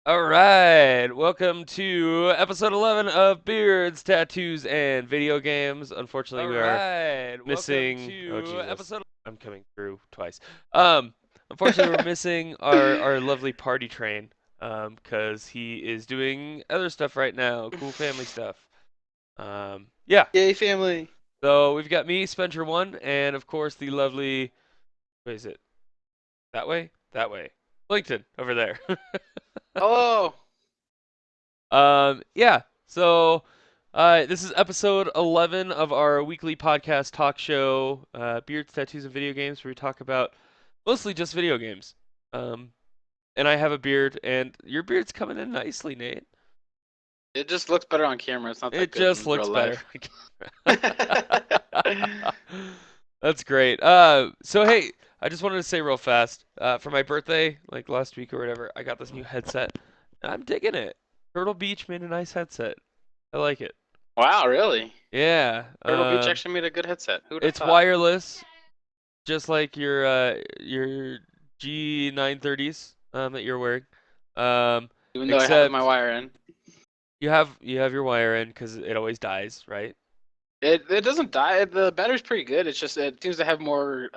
All right, welcome to episode 11 of Beards, Tattoos, and Video Games. Unfortunately, All we are right, welcome missing. Oh to Jesus, episode. I'm coming through twice. Um, Unfortunately, we're missing our lovely party train. Because he is doing other stuff right now, cool family stuff. Yeah. Yay, family! So we've got me, Spencer one, and of course the lovely. What is it? That way? That way. Plankton over there. Hello. Yeah. So, this is episode 11 of our weekly podcast talk show, Beards, Tattoos, and Video Games, where we talk about mostly just video games. Um, and I have a beard, and your beard's coming in nicely, Nate. It just looks better on camera. It's not that It good just in real looks better. life. That's great. So hey, I just wanted to say real fast, for my birthday, like last week or whatever, I got this new headset, and I'm digging it. Turtle Beach made a nice headset. I like it. Wow, really? Yeah. Turtle Beach actually made a good headset. Who would have It's thought? wireless, just like your G930s that you're wearing. Um, Even though I have my Except wire in, you have your wire in because it always dies, right? it doesn't die. The battery's pretty good. It's just it seems to have more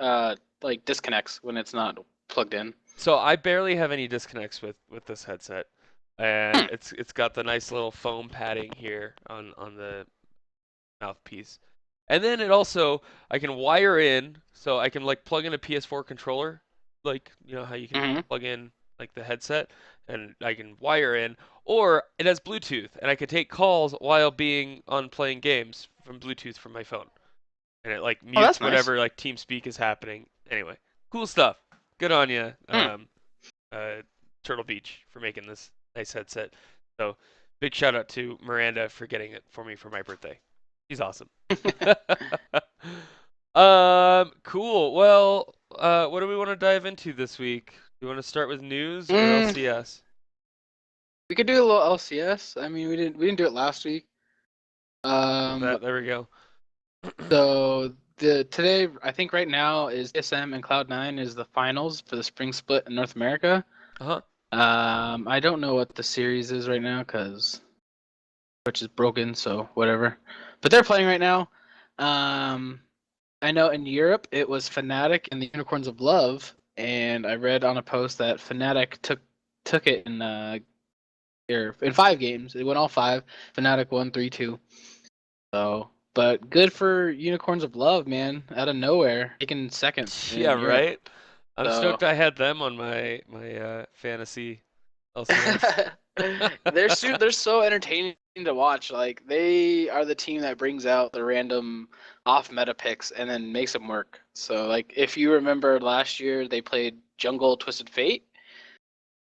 like disconnects when it's not plugged in. So I barely have any disconnects with this headset, and Hmm. it's got the nice little foam padding here on the mouthpiece. And then it also I can wire in, so I can like plug in a PS4 controller, like you know how you can Mm-hmm. plug in like the headset, and I can wire in, or it has Bluetooth, and I can take calls while being on playing games from Bluetooth from my phone, and it like Oh, that's mutes nice. whatever like TeamSpeak is happening. Anyway, cool stuff. Good on you, Hmm. uh, Turtle Beach, for making this nice headset. So big shout out to Miranda for getting it for me for my birthday. She's awesome. Cool. Well, what do we want to dive into this week? Do you want to start with news or Mm, LCS? we could do a little LCS. I mean, we didn't do it last week. Love that. Um, There we go. So the today I think right now is SM and Cloud9 is the finals for the spring split in North America. Uh-huh. I don't know what the series is right now because Twitch is broken, so whatever. But they're playing right now. Um, I know in Europe it was Fnatic and the Unicorns of Love, and I read on a post that Fnatic took it in 5 games. They won all 5. Fnatic won 3-2. So, but good for Unicorns of Love, man. Out of nowhere, taking second Yeah, in Europe. right. I'm So stoked I had them on my fantasy LCS. they're so entertaining to watch. Like they are the team that brings out the random off meta picks and then makes them work. So like if you remember last year, they played Jungle Twisted Fate,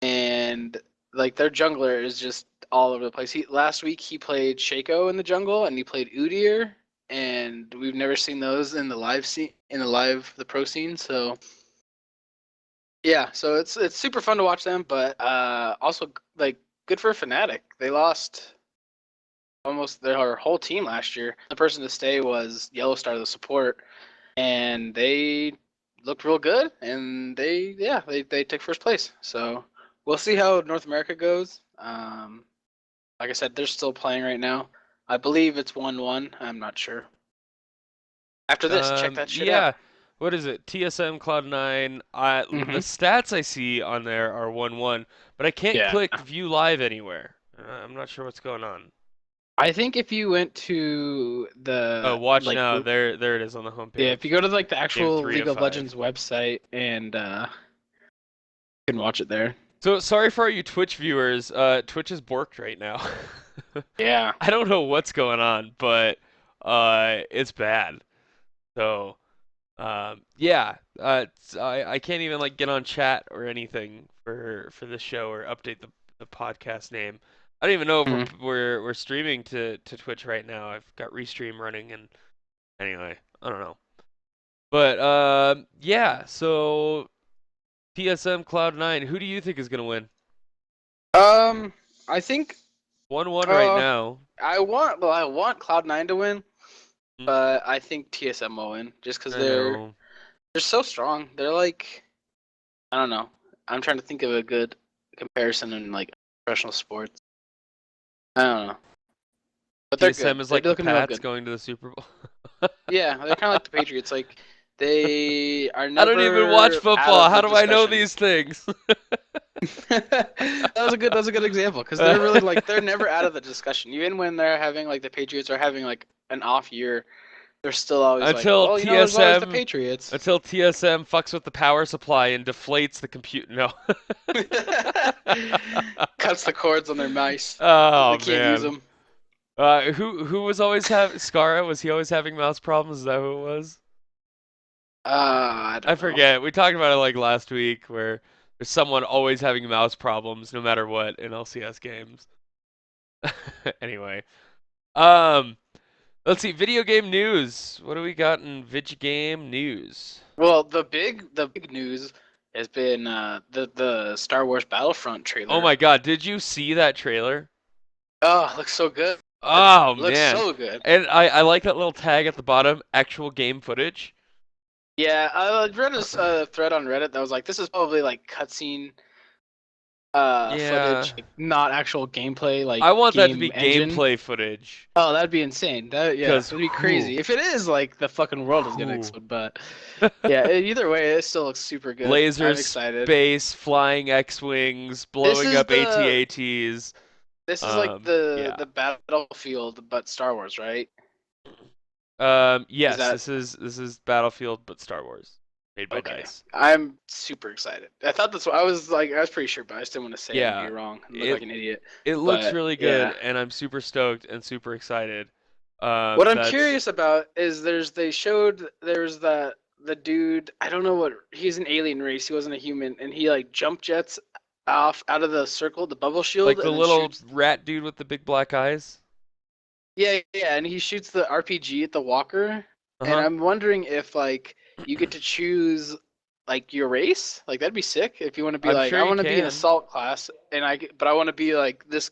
and like their jungler is just all over the place. Last week he played Shaco in the jungle and he played Udyr, and we've never seen those in the live scene in the pro scene. So yeah, so it's super fun to watch them, but also like good for Fnatic. They lost almost their whole team last year. The person to stay was Yellowstar, the support, and they looked real good, and they took first place. So we'll see how North America goes. Like I said, they're still playing right now. I believe it's 1-1. I'm not sure. After this, check that shit out. Yeah. What is it? TSM Cloud9. The Hmm. stats I see on there are 1-1, but I can't Yeah. click view live anywhere. I'm not sure what's going on. I think if you went to Oh, the watch like now. There it is on the yeah, homepage. if you go to like the Game actual 3 League of of 5. Legends website and you can watch it there. So sorry for all you Twitch viewers. Twitch is borked right now. Yeah. I don't know what's going on, but it's bad. So yeah, I can't even like get on chat or anything for this show or update the podcast name. I don't even know if Mhm. we're streaming to Twitch right now. I've got Restream running, and anyway, I don't know. But yeah, so TSM Cloud9, who do you think is gonna win? Um, I think 1-1 right uh now. I want Cloud9 to win, Mm, but I think TSM will win just because I they're know. they're so strong. They're like I don't know. I'm trying to think of a good comparison in like professional sports. I don't know, but they're TSM good. is They're like the looking real Pats good. going to the Super Bowl. Yeah, they're kind of like the Patriots. Like they are I don't even watch never out football. of How the do I know discussion. these things? That's a good example because they're really like they're never out of the discussion. Even when they're having like the Patriots are having like an off year, they're still always like, until well, you know, there's always the TSM Patriots. until TSM fucks with the power supply and deflates the compute. No. Cuts the cords on their mice. They Oh can't use man. them. Who was always having Skara? Was he always having mouse problems? Is that who it was? I I don't know. forget. We talked about it like last week, where there's someone always having mouse problems, no matter what, in LCS games. Anyway, um, let's see. Video game news. What do we got in video game news? Well, the big news has been the Star Wars Battlefront Oh trailer. my God, did you see that trailer? Oh, looks so good. Oh Looks man. so good. And I like that little tag at the bottom, actual game footage. Yeah, I read a thread on Reddit that was like, this is probably like cutscene Yeah. footage, like, not actual gameplay, like I want that to be game engine. gameplay footage. Oh, that'd be insane. Yeah, Cause that'd be crazy. If it is, like the fucking world is gonna whew. explode. But yeah, either way, it still looks super good. I'm Lasers, excited. space, flying X-wings, This blowing is up the AT-ATs. this is like Yeah. the Battlefield, but Star Wars, right? Is Yes, that this is Battlefield, but Star Wars, made by okay? DICE. I'm super excited. I thought that's what I was like. I was pretty sure, but I just didn't want to say it and be Yeah, wrong and look it like an idiot. it looks But really good, yeah. and I'm super stoked and super excited. What I'm That's curious about is they showed there's the dude, I don't know what, he's an alien race, he wasn't a human, and he like jump jets off out of the circle, the bubble like shield, the and then little shoots. rat dude with the big black eyes. Yeah, and he shoots the RPG at the walker, and Uh-huh. I'm wondering if like you get to choose like your race, like that'd be sick if you want to be I'm like sure I you want to be an can. assault class, but I want to be like this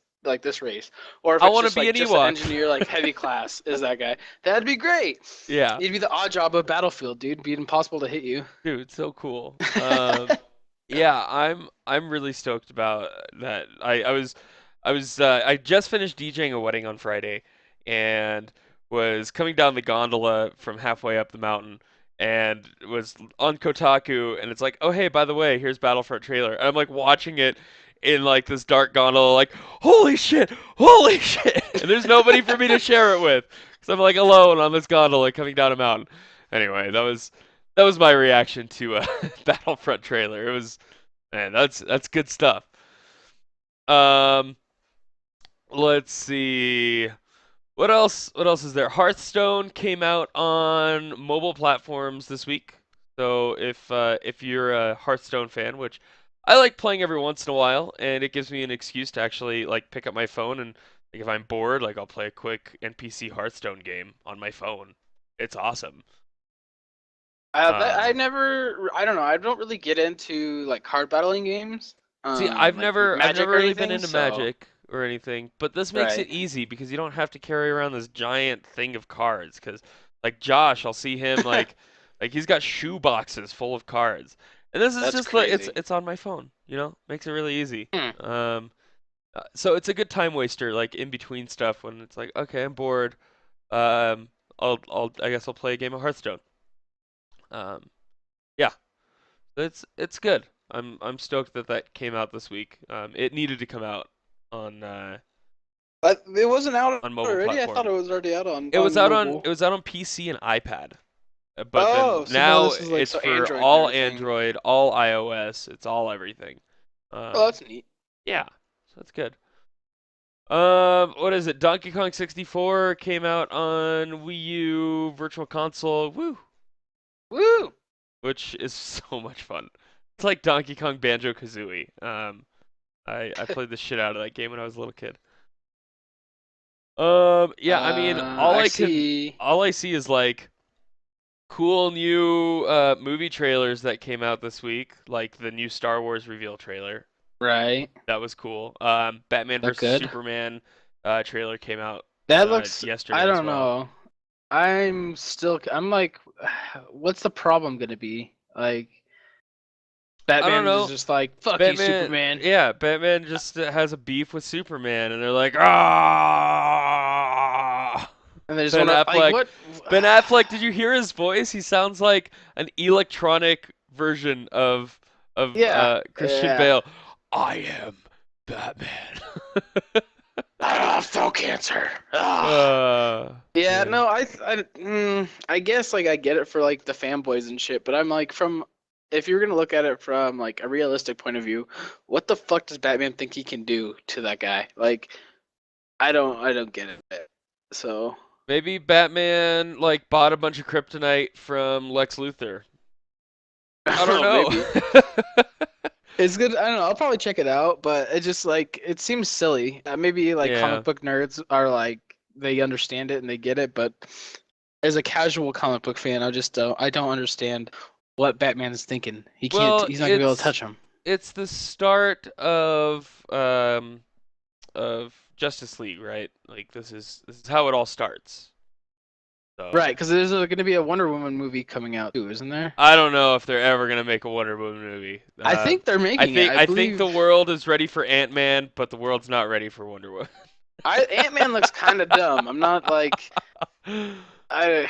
race, or if I it's want to just be like an just an Ewok. engineer like heavy class is that guy, that'd be great. Yeah, You'd be the odd job of Battlefield, dude. It'd be impossible to hit you. dude, so cool. Yeah, I'm really stoked about that. I just finished DJing a wedding on Friday and was coming down the gondola from halfway up the mountain and was on Kotaku and it's like, "Oh hey, by the way, here's Battlefront trailer." And I'm like watching it in like this dark gondola like, "Holy shit. Holy shit." And there's nobody for me to share it with cuz I'm like alone on this gondola coming down a mountain. Anyway, that was my reaction to Battlefront trailer. It was man, that's good stuff. Um, let's see. What else? What else is there? Hearthstone came out on mobile platforms this week. So if you're a Hearthstone fan, which I like playing every once in a while, and it gives me an excuse to actually like pick up my phone and like if I'm bored, like I'll play a quick NPC Hearthstone game on my phone. It's awesome. I Um, never, I don't know. I don't really get into like card battling games, See, I've like never I've Magic never or really been anything. into So Magic or anything, but this makes it right, easy because you don't have to carry around this giant thing of cards. Because like Josh, I'll see him like he's got shoe boxes full of cards, and this is that's just like it's crazy. it's on my phone. Makes it really easy. Hmm. Um, so it's a good time waster, like in between stuff when it's like, okay, I'm bored. Um, I guess I'll play a game of Hearthstone. Um, yeah, it's good. I'm stoked that that came out this week. It needed to come out on But it wasn't out on mobile already. I thought it platforms. was already out It was on out on mobile. it was out on PC and iPad, but then Oh, so no, now this is like it's so for Android and all everything. Android, all iOS. It's all everything. Oh, Um, that's neat. yeah, so that's good. What is it? Donkey Kong 64 came out on Wii U Virtual Console. Woo! Woo! Which is so much fun. It's like Donkey Kong Banjo Kazooie. I played the shit out of that game when I was a little kid. Yeah, I mean, I see. all I see is like cool new movie trailers that came out this week, like the new Star Wars reveal trailer. Right. That was cool. Batman That versus good. Superman trailer came out That looks. I yesterday as don't well. know. I'm like, what's the problem gonna be? Like, I don't Batman is know. just like, fuck you, Batman, Superman. yeah, Batman just has a beef with Superman, and they're like, ah. And they just Ben want to like Affleck. what? Ben Affleck. Did you hear his voice? He sounds like an electronic version of Yeah, Christian yeah. Bale. I am Batman. Ah, throat cancer. Ah. uh, Yeah, man. no, I guess like I get it for like the fanboys and shit, but I'm like from if you're gonna look at it from like a realistic point of view, what the fuck does Batman think he can do to that guy? Like, I don't get it. So Maybe Batman like bought a bunch of kryptonite from Lex Luthor. I don't know. maybe it's good. I don't know. I'll probably check it out, but it just like it seems silly. Maybe like Yeah. comic book nerds are like they understand it and they get it, but as a casual comic book fan, I don't understand what Batman is thinking. He can't. Well, He's not gonna be able to touch him. it's the start of Justice League, right? Like this is how it all starts. So Right, because there's going to be a Wonder Woman movie coming out too, isn't there? I don't know if they're ever gonna make a Wonder Woman movie. I think they're making it. I I think the believe. world is ready for Ant-Man, but the world's not ready for Wonder Woman. Ant-Man looks kind of dumb. I'm not like I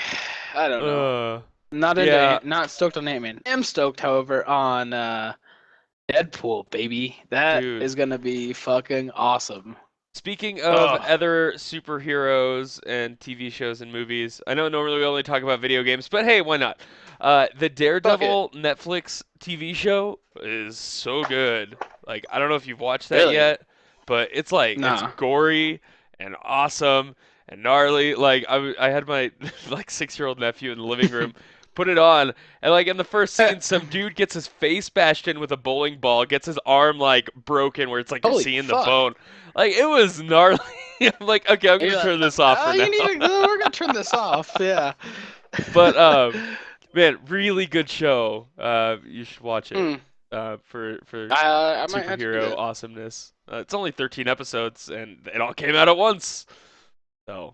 I don't know. uh, Not into yeah, not stoked on Ant-Man. I'm stoked, however, on Deadpool, baby. That dude. is gonna be fucking awesome. Speaking of Oh, other superheroes and TV shows and movies, I know normally we only talk about video games, but hey, why not? The fuck it. Daredevil Netflix TV show is so good. Like, I don't know if you've watched that Really? yet, but it's like it's Nah. gory and awesome and gnarly. Like, I had my like 6-year-old nephew in the living room put it on, and like in the first scene, some dude gets his face bashed in with a bowling ball, gets his arm like broken where it's like you're Holy seeing the fuck. bone. Like it was gnarly. I'm like, okay, I'm And gonna you're like, turn this off oh, for now. you need to. We're gonna turn this off. Yeah. But man, really good show. You should watch it. Hmm. For I might have to do superhero that. awesomeness. It's only 13 episodes, and it all came out at once. So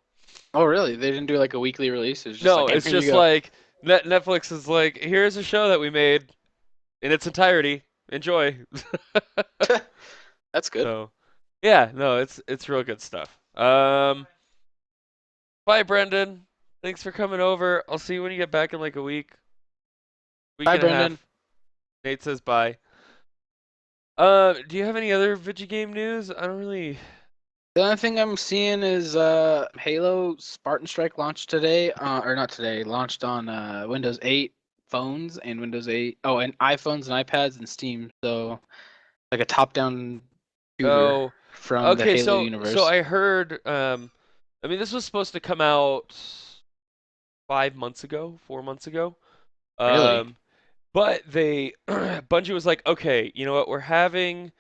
Oh, really? They didn't do like a weekly release. It was just no, like, hey, it's here you just go. like Netflix is like, here's a show that we made in its entirety. Enjoy. That's good. So yeah, no, it's real good stuff. Bye, Brendan. Thanks for coming over. I'll see you when you get back in like a week Bye, and a Brendan. half. Nate says bye. Do you have any other video game news? I don't really. The only thing I'm seeing is Halo Spartan Strike launched today, or not today, launched on Windows 8 phones and Windows 8, oh, and iPhones and iPads and Steam. So like a top-down shooter Oh, from the okay. Halo So universe. I heard. I mean, this was supposed to come out 5 months ago, 4 months ago. Really? Um, but they Bungie was like, okay, you know what? We're having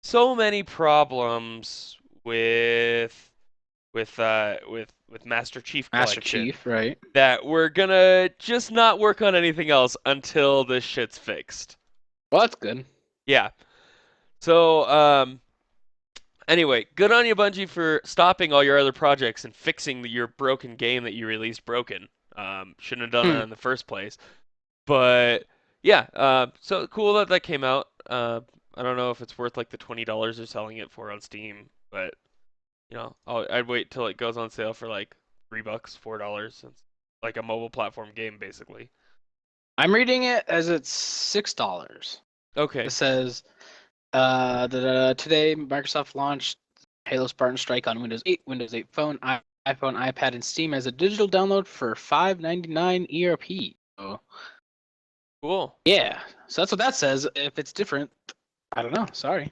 so many problems with Master Chief Master Collection Chief, right? that we're gonna just not work on anything else until this shit's fixed. Well, that's good. Yeah. So anyway, good on you, Bungie, for stopping all your other projects and fixing your broken game that you released broken. Shouldn't have done Hmm. that in the first place. But yeah, so cool that that came out. I don't know if it's worth like the $20 they're selling it for on Steam, but I'd wait till it goes on sale for like $3, $4. It's like a mobile platform game basically. I'm reading it as it's $6. It Okay, says today Microsoft launched Halo Spartan Strike on Windows 8, Windows 8 phone, iPhone, iPad, and Steam as a digital download for $5.99 ERP. So cool. yeah, so that's what that says. If it's different, I don't know. Sorry.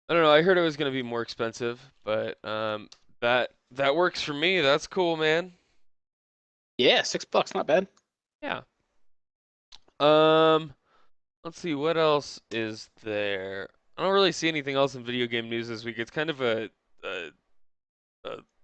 I don't know. I heard it was gonna be more expensive, but that works for me. That's cool, man. Yeah, $6, not bad. Yeah. Um, let's see what else is there. I don't really see anything else in video game news this week. It's kind of a, a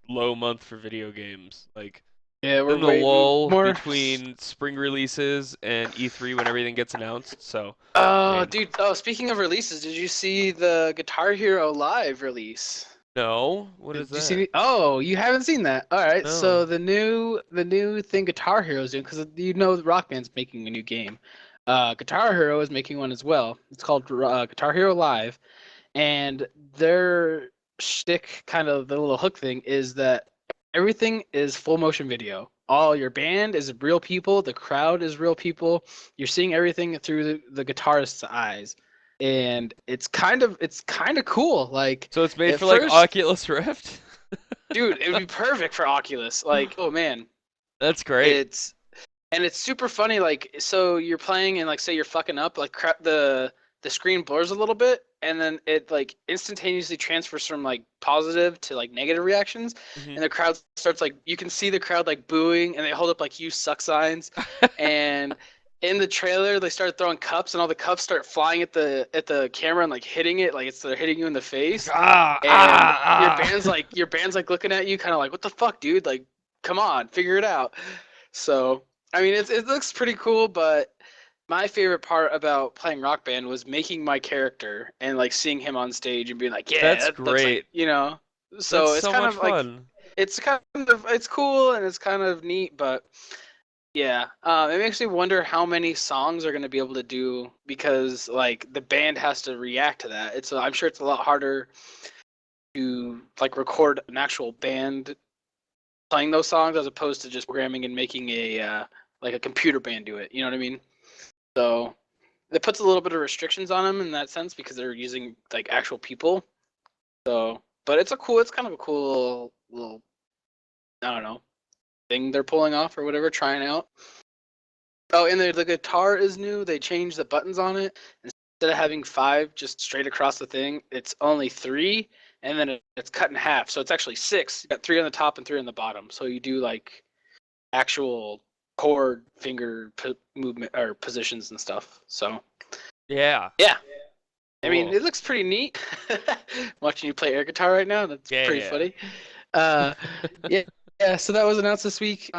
low month for video games. Like Yeah, we're then the waiting lull more. between spring releases and E3 when everything gets announced. So, I Oh, mean, dude. Oh, speaking of releases, did you see the Guitar Hero Live release? no. What is Did you see? that? Oh, you haven't seen that. All right. No. So the new thing Guitar Hero's doing, because you know Rock Band's making a new game. Guitar Hero is making one as well. It's called Guitar Hero Live, and their shtick, kind of the little hook thing, is that everything is full motion video. All your band is real people, the crowd is real people. You're seeing everything through the guitarist's eyes, and it's kind of cool. Like So it's made at for like first, Oculus Rift? dude, it would be perfect for Oculus. Like, oh man, That's great. it's and it's super funny. Like, so you're playing and like, say you're fucking up, like the screen blurs a little bit, and then it like instantaneously transfers from like positive to like negative reactions, Hmm. and the crowd starts like you can see the crowd like booing, and they hold up like "you suck" signs, and in the trailer they start throwing cups, and all the cups start flying at the camera and like hitting it, like it's they're hitting you in the face, Ah, and ah, your ah. band's like your band's like looking at you, kind of like, what the fuck, dude? Like, come on, figure it out. So I mean, it looks pretty cool, but my favorite part about playing Rock Band was making my character and like seeing him on stage and being like, yeah, That's that's like, great. That's So it's so kind much of like fun. it's cool and it's kind of neat, but yeah, it makes me wonder how many songs are going to be able to do because like the band has to react to that. I'm sure it's a lot harder to like record an actual band playing those songs as opposed to just programming and making a like a computer band do it. You know what I mean? So it puts a little bit of restrictions on them in that sense because they're using like actual people. So, but it's kind of a cool little, I don't know, thing they're pulling off or whatever, trying out. Oh, and the guitar is new. They changed the buttons on it. Instead of having five just straight across the thing, it's only three, and then it's cut in half. So it's actually six. You got three on the top and three on the bottom. So you do like actual chord finger movement or positions and stuff. So Yeah. yeah, I mean, Cool. it looks pretty neat. Watching you play air guitar right now, that's pretty Yeah. funny. Uh, yeah, yeah. So that was announced this week.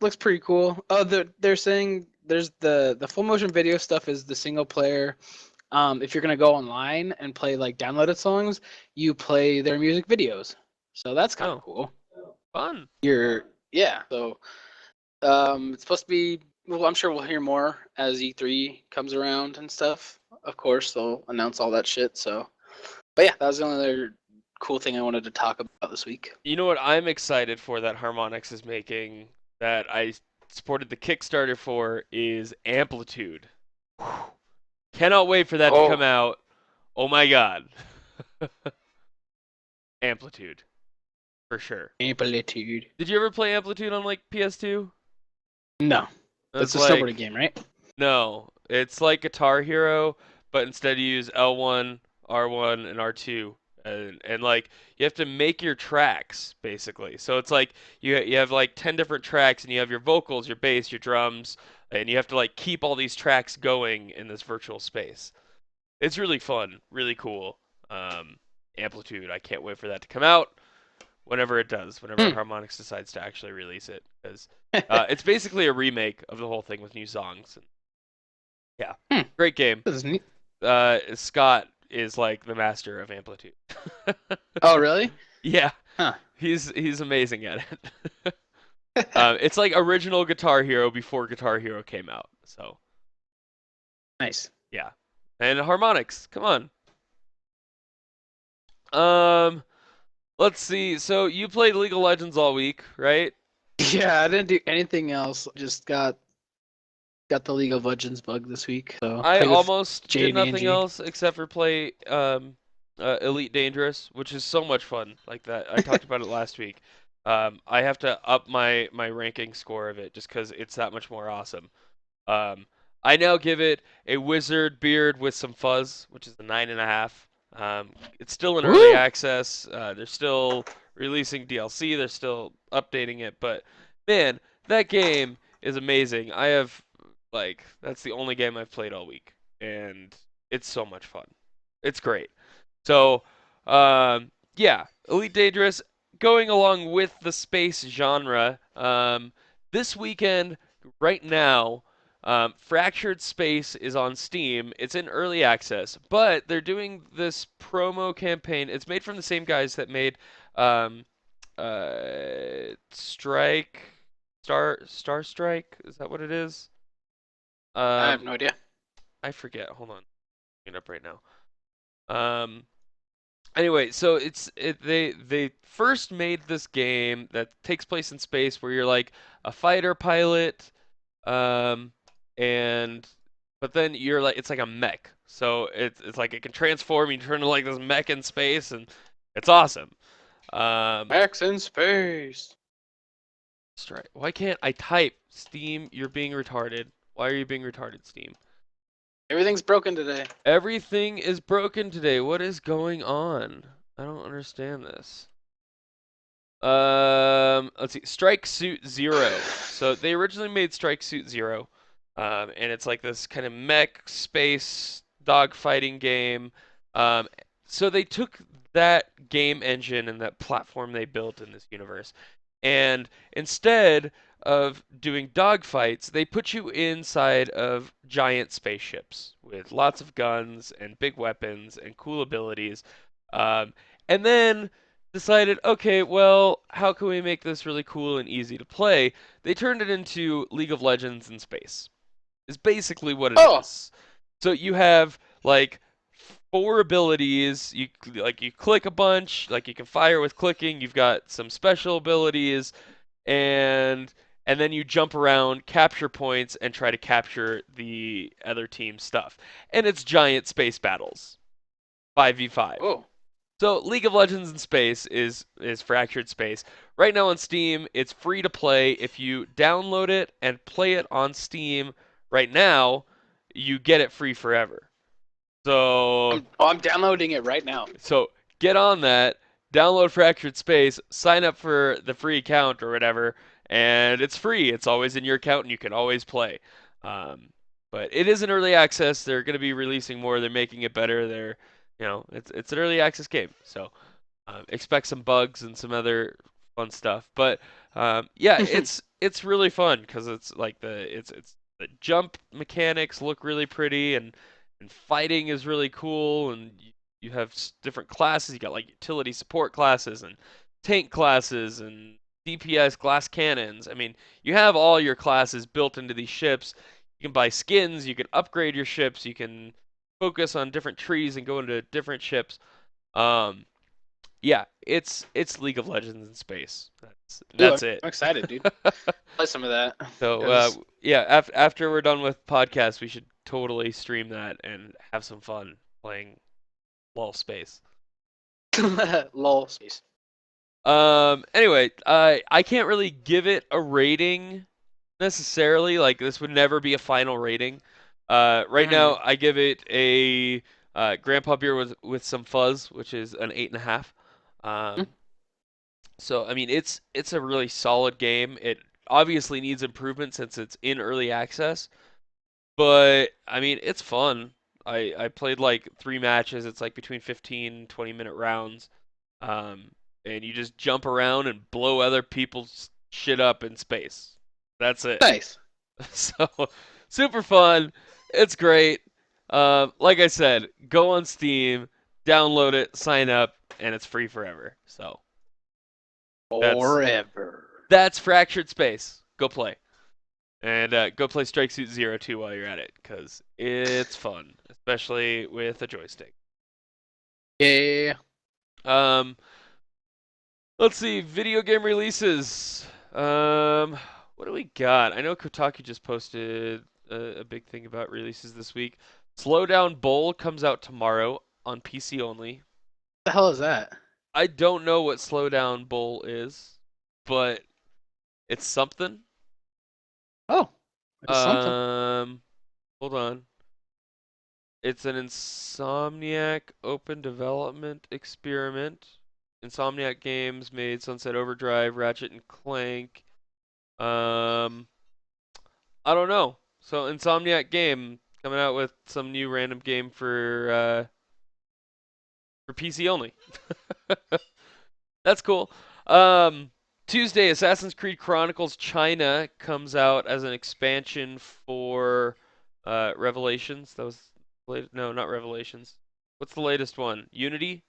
Looks pretty cool. Oh, they're saying there's the full motion video stuff is the single player. If you're gonna go online and play like downloaded songs, you play their music videos. So that's kind of Oh, cool. fun. Yeah. So it's supposed to be. Well, I'm sure we'll hear more as E3 comes around and stuff. Of course, they'll announce all that shit. So, but yeah, that was the only other cool thing I wanted to talk about this week. You know what I'm excited for that Harmonix is making that I supported the Kickstarter for is Amplitude. Whew. Cannot wait for that to come Oh, out. Oh my god. Amplitude, for sure. Amplitude. Did you ever play Amplitude on like PS2? No, It's it's a snowboarding like game, right? no, it's like Guitar Hero, but instead you use L1, R1, and R2, and like you have to make your tracks basically. So it's like you have like 10 different tracks, and you have your vocals, your bass, your drums, and you have to like keep all these tracks going in this virtual space. It's really fun, really cool. Um, Amplitude, I can't wait for that to come out whenever it does, whenever Hmm. Harmonix decides to actually release it, because it's basically a remake of the whole thing with new songs. Yeah, Hmm. great game. This is neat. Scott is like the master of Amplitude. Oh, really? Yeah, Huh. he's amazing at it. It's like original Guitar Hero before Guitar Hero came out. So Nice. yeah, and Harmonix, come on. Um, let's see. So you played League of Legends all week, right? Yeah, I didn't do anything else. Just got the League of Legends bug this week. So I played with almost Jade did and nothing Angie. else except for play Elite Dangerous, which is so much fun. Like that, I talked about it last week. I have to up my ranking score of it just because it's that much more awesome. Um, I now give it a wizard beard with some fuzz, which is a 9.5. It's still in early Woo! access. They're still releasing DLC. They're still updating it, but man, that game is amazing. I have like that's the only game I've played all week, and it's so much fun. It's great. So, yeah, Elite Dangerous going along with the space genre. This weekend, right now, Fractured Space is on Steam. It's in early access, but they're doing this promo campaign. It's made from the same guys that made um, Strike, Star Strike. Is that what it is? I have Um, no idea. I forget. Hold on, looking it up right now. Um, anyway, so they first made this game that takes place in space where you're like a fighter pilot, um, and but then you're like it's like a mech. So it's like it can transform. You turn into like this mech in space, and it's awesome. Um, Max in space. Strike. Why can't I type? Steam, you're being retarded. Why are you being retarded, Steam? Everything's broken today. Everything is broken today. What is going on? I don't understand this. Let's see. Strike Suit Zero. So they originally made Strike Suit Zero, and it's like this kind of mech space dogfighting game. Um, so they took that game engine and that platform they built in this universe, and instead of doing dogfights, they put you inside of giant spaceships with lots of guns and big weapons and cool abilities. Um, and then decided, okay, well, how can we make this really cool and easy to play? They turned it into League of Legends in space. Is basically what it Oh, is. So you have like four abilities. You click a bunch, like you can fire with clicking. You've got some special abilities, and then you jump around, capture points, and try to capture the other team's stuff. And it's giant space battles, 5v5. oh. So League of Legends in Space is Fractured Space. Right now on Steam, it's free to play. If you download it and play it on Steam right now, you get it free forever. So I'm downloading it right now. so get on that, download Fractured Space, sign up for the free account or whatever, and it's free. It's always in your account and you can always play. Um, but it is an early access. They're going to be releasing more. They're making it better. It's an early access game. So expect some bugs and some other fun stuff. But yeah, it's really fun because it's like it's the jump mechanics look really pretty and fighting is really cool and you have different classes. You got like utility support classes and tank classes and DPS glass cannons. I mean, you have all your classes built into these ships. You can buy skins. You can upgrade your ships. You can focus on different trees and go into different ships. Um, yeah, it's League of Legends in space. Ooh, That's it. I'm excited, dude. Play some of that. So Because yeah, after we're done with podcasts, we should totally stream that and have some fun playing LoL space. lol space. Anyway, I can't really give it a rating necessarily. Like this would never be a final rating. Right Mm. now I give it a Grandpa Beer with some fuzz, which is an 8.5. Um, So I mean, it's a really solid game. It obviously needs improvement since it's in early access, but I mean, it's fun. I played like 3 matches. It's like between 15 20 minute rounds. Um, and you just jump around and blow other people's shit up in space. That's it. Nice. So super fun. It's great. Like I said, go on Steam, download it, sign up, and it's free forever. So that's Forever. That's Fractured Space. Go play. And go play Strike Suit Zero 2 while you're at it, because it's fun, especially with a joystick. Yeah. Um, let's see, video game releases. What do we got? I know Kotaku just posted a big thing about releases this week. Slowdown Bowl comes out tomorrow on PC only. What the hell is that? I don't know what Slowdown Bowl is, but it's something. Oh, it's something. Um, Hold on. It's an Insomniac open development experiment. Insomniac Games made Sunset Overdrive, Ratchet and Clank. Um, I don't know. So Insomniac game coming out with some new random game for PC only. That's cool. Um, Tuesday, Assassin's Creed Chronicles China comes out as an expansion for Revelations. That was no, not Revelations. What's the latest one? Unity.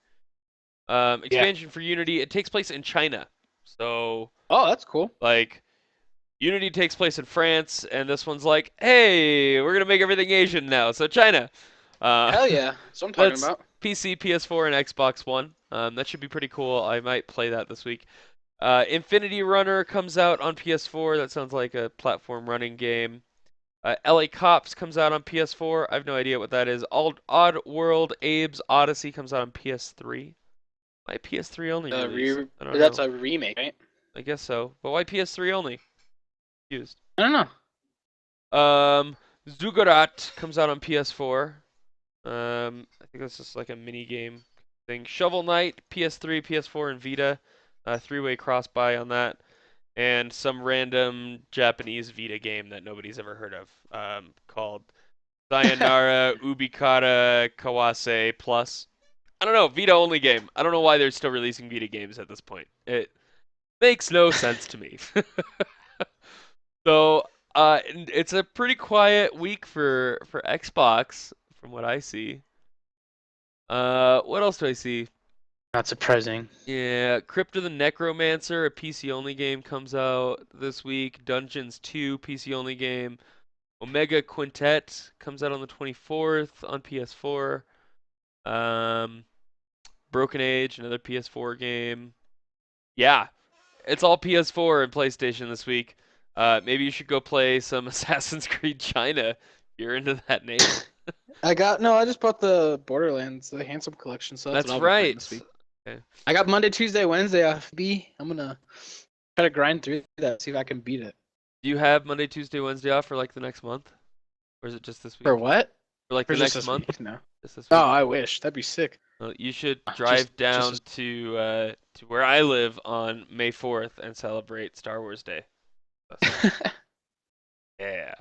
Yeah. Expansion for Unity. It takes place in China, so Oh, that's cool. like Unity takes place in France, and this one's like, hey, we're gonna make everything Asian now, so China. Uh, Hell yeah. That's what I'm talking that's about. PC, PS4, and Xbox One. That should be pretty cool. I might play that this week. Infinity Runner comes out on PS4. That sounds like a platform running game. LA Cops comes out on PS4. I have no idea what that is. Odd World Abe's Odyssey comes out on PS3. Why PS3 only release? I don't That's know. a remake, right? I guess so. But why PS3 only? Used. I don't know. Zugorat comes out on PS4. I think that's just like a mini game thing. Shovel Knight, PS3, PS4, and Vita. Three-way cross-buy on that. And some random Japanese Vita game that nobody's ever heard of, called Sayonara Ubikata Kawase Plus. I don't know, Vita only game. I don't know why they're still releasing Vita games at this point. It makes no sense to me. So, it's a pretty quiet week for Xbox, from what I see. What else do I see? Not surprising. Yeah, Crypt of the Necromancer, a PC only game, comes out this week. Dungeons 2, PC only game. Omega Quintet comes out on the 24th on PS4. Um, Broken Age, another PS4 game. Yeah, it's all PS4 and PlayStation this week. Maybe you should go play some Assassin's Creed China if you're into that name. I just bought the Borderlands, the Handsome Collection, so that's That's what I'll be playing right. this week. Okay. I got Monday, Tuesday, Wednesday off B. I'm gonna try to grind through that, see if I can beat it. Do you have Monday, Tuesday, Wednesday off for like the next month? Or is it just this week? For what? For like For the just next this month? week? No. Just this Oh, week? I wish. That'd be sick. Well, you should Just- drive down just- to where I live on May 4th and celebrate Star Wars Day. Yeah,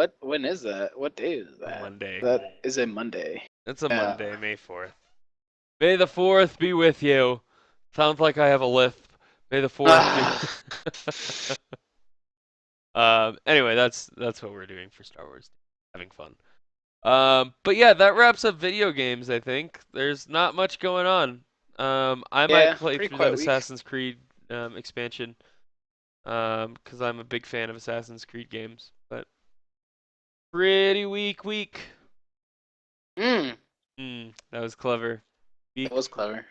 when is that? What day is that? Monday. That is a Monday. It's a Yeah. Monday, May 4th. May the 4th be with you. Sounds like I have a lisp. May the 4th be. Anyway, that's what we're doing for Star Wars. Having fun. But yeah, that wraps up video games, I think. There's not much going on. I might play pretty through that quiet week. Assassin's Creed expansion. Because I'm a big fan of Assassin's Creed games. But pretty weak week. That That was clever. Weak. was clever.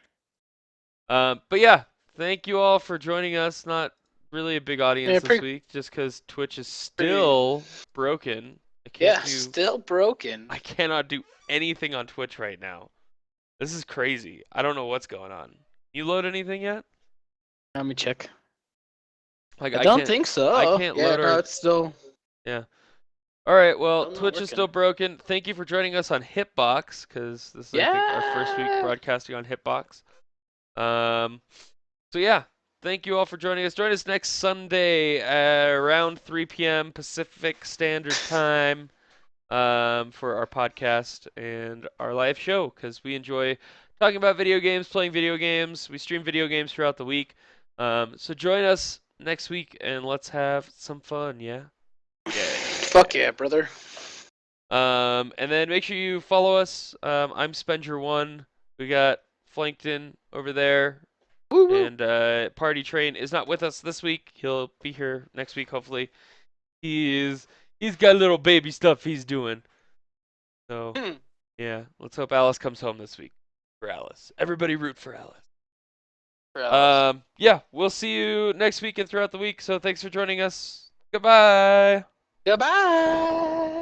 But yeah, thank you all for joining us. Not really a big audience this week, just because Twitch is still broken. Still broken. I cannot do anything on Twitch right now. This is crazy. I don't know what's going on. You load anything yet? Let me check. Like I don't think so. I can't load no, it's still. Yeah. All right. Well, Still not Twitch is working. still broken. Thank you for joining us on Hitbox, because this is I think our first week broadcasting on Hitbox. So yeah, thank you all for joining us. Join us next Sunday around 3 p.m. Pacific Standard Time for our podcast and our live show, because we enjoy talking about video games, playing video games. We stream video games throughout the week. So join us next week and let's have some fun, yeah? Yeah. Fuck yeah, brother. And then make sure you follow us. I'm Spenger1. We got Flankton over there. Woo-woo. And Party Train is not with us this week. He'll be here next week, hopefully. He's got little baby stuff he's doing. So yeah, let's hope Alice comes home this week. For Alice. Everybody root for Alice. Yeah, we'll see you next week and throughout the week. So thanks for joining us. Goodbye. Goodbye.